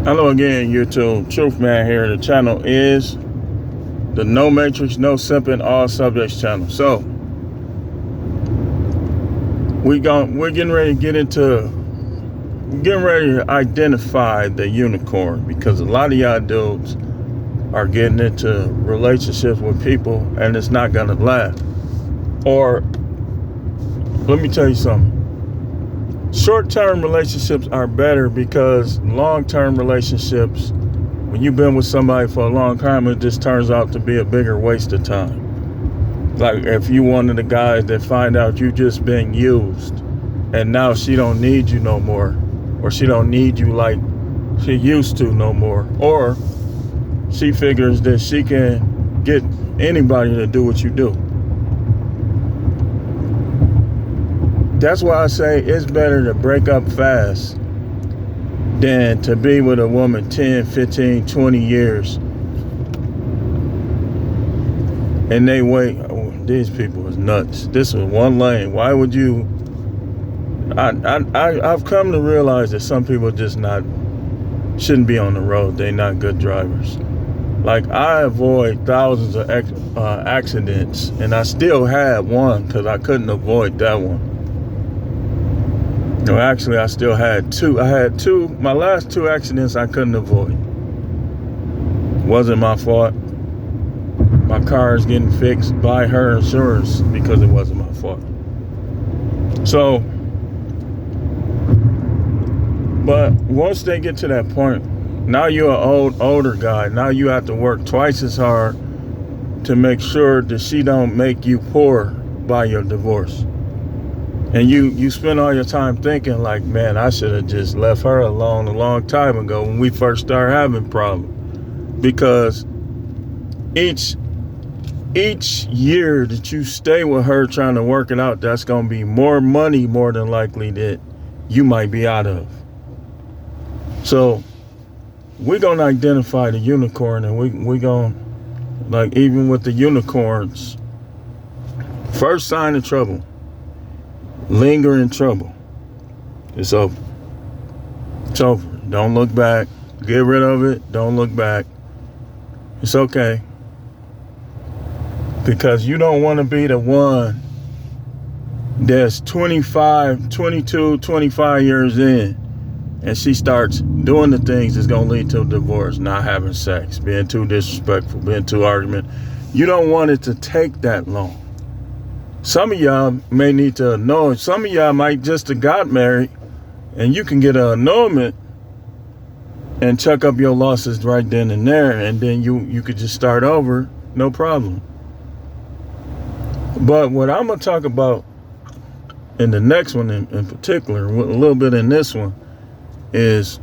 Hello again, YouTube. Truth Man here. The channel is the No Matrix, No Simping, All Subjects channel. So we're getting ready to identify the unicorn, because a lot of y'all dudes are getting into relationships with people and it's not gonna last. Or let me tell you something. Short-term relationships are better, because long-term relationships, when you've been with somebody for a long time, it just turns out to be a bigger waste of time. Like if you one of the guys that find out you just been used and now she don't need you no more, or she don't need you like she used to no more, or she figures that she can get anybody to do what you do. That's why I say it's better to break up fast than to be with a woman 10, 15, 20 years. And they wait. Oh, these people is nuts. This is one lane. Why would you? I've come to realize that some people just shouldn't be on the road. They're not good drivers. Like, I avoid thousands of accidents, and I still had one because I couldn't avoid that one. No, actually, I still had two. I had two. My last two accidents I couldn't avoid. Wasn't my fault. My car is getting fixed by her insurance because it wasn't my fault. So, but once they get to that point, now you're an older guy. Now you have to work twice as hard to make sure that she don't make you poor by your divorce. And you spend all your time thinking like, man, I should have just left her alone a long time ago when we first started having problems. Because each year that you stay with her trying to work it out, that's going to be more money, more than likely, that you might be out of. So we're going to identify the unicorn, and we're going to, like, even with the unicorns, first sign of trouble. Lingering trouble. It's over. It's over. Don't look back. Get rid of it. Don't look back. It's okay. Because you don't want to be the one that's 25, 22, 25 years in, and she starts doing the things that's going to lead to a divorce, not having sex, being too disrespectful, being too argument. You don't want it to take that long. Some of y'all may need to annul. Some of y'all might just have got married, and you can get an annulment and chuck up your losses right then and there, and then you could just start over, no problem. But what I'm going to talk about in the next one in particular, a little bit in this one, is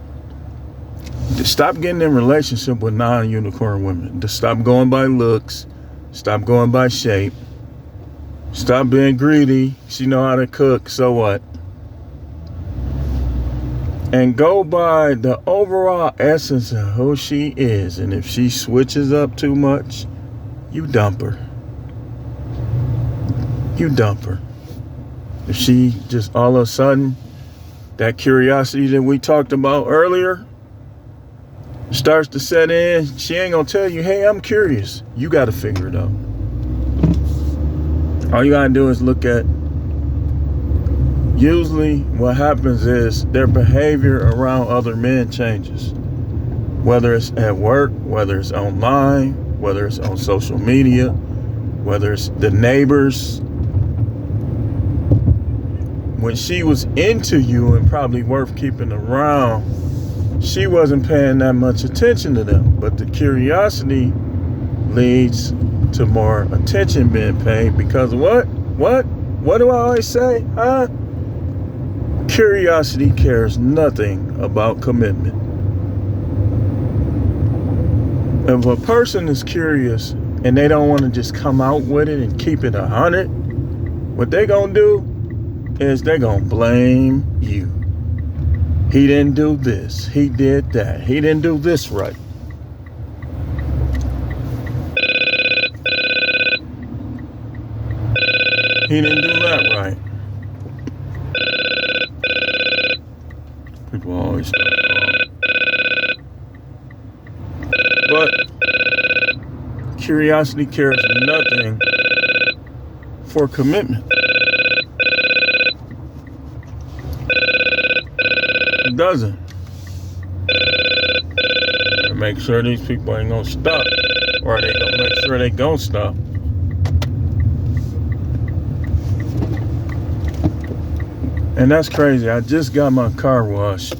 to stop getting in relationship with non-unicorn women. To stop going by looks, stop going by shape. Stop being greedy. She know how to cook, so what? And go by the overall essence of who she is. And if she switches up too much, you dump her. You dump her. If she just all of a sudden, that curiosity that we talked about earlier starts to set in, she ain't gonna tell you, hey, I'm curious. You gotta figure it out. All you gotta do is look at, usually what happens is their behavior around other men changes. Whether it's at work, whether it's online, whether it's on social media, whether it's the neighbors. When she was into you and probably worth keeping around, she wasn't paying that much attention to them. But the curiosity leads to more attention being paid, because what do I always say? Curiosity cares nothing about commitment. If a person is curious and they don't want to just come out with it and keep it 100, what they gonna do is they gonna blame you. He didn't do this, he did that, he didn't do this right. He didn't do that right. People always start calling. curiosity cares nothing for commitment. It doesn't. Make sure these people ain't gonna stop, or they gonna make sure they gonna stop. And that's crazy. I just got my car washed,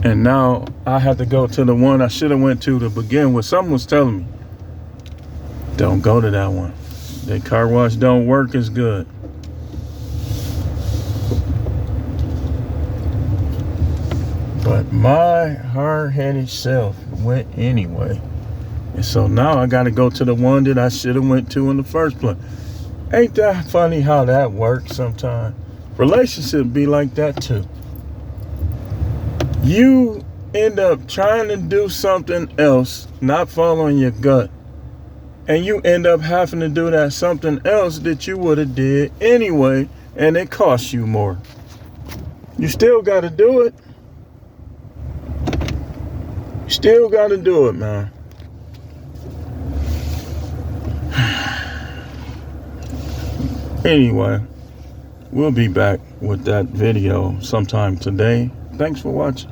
and now I have to go to the one I should have went to begin with. Someone was telling me, don't go to that one. The car wash don't work as good. But my hard-headed self went anyway. And so now I got to go to the one that I should have went to in the first place. Ain't that funny how that works sometimes? Relationships be like that too. You end up trying to do something else, not following your gut. And you end up having to do that something else that you would have did anyway, and it costs you more. You still got to do it. Still got to do it, man. Anyway, we'll be back with that video sometime today. Thanks for watching.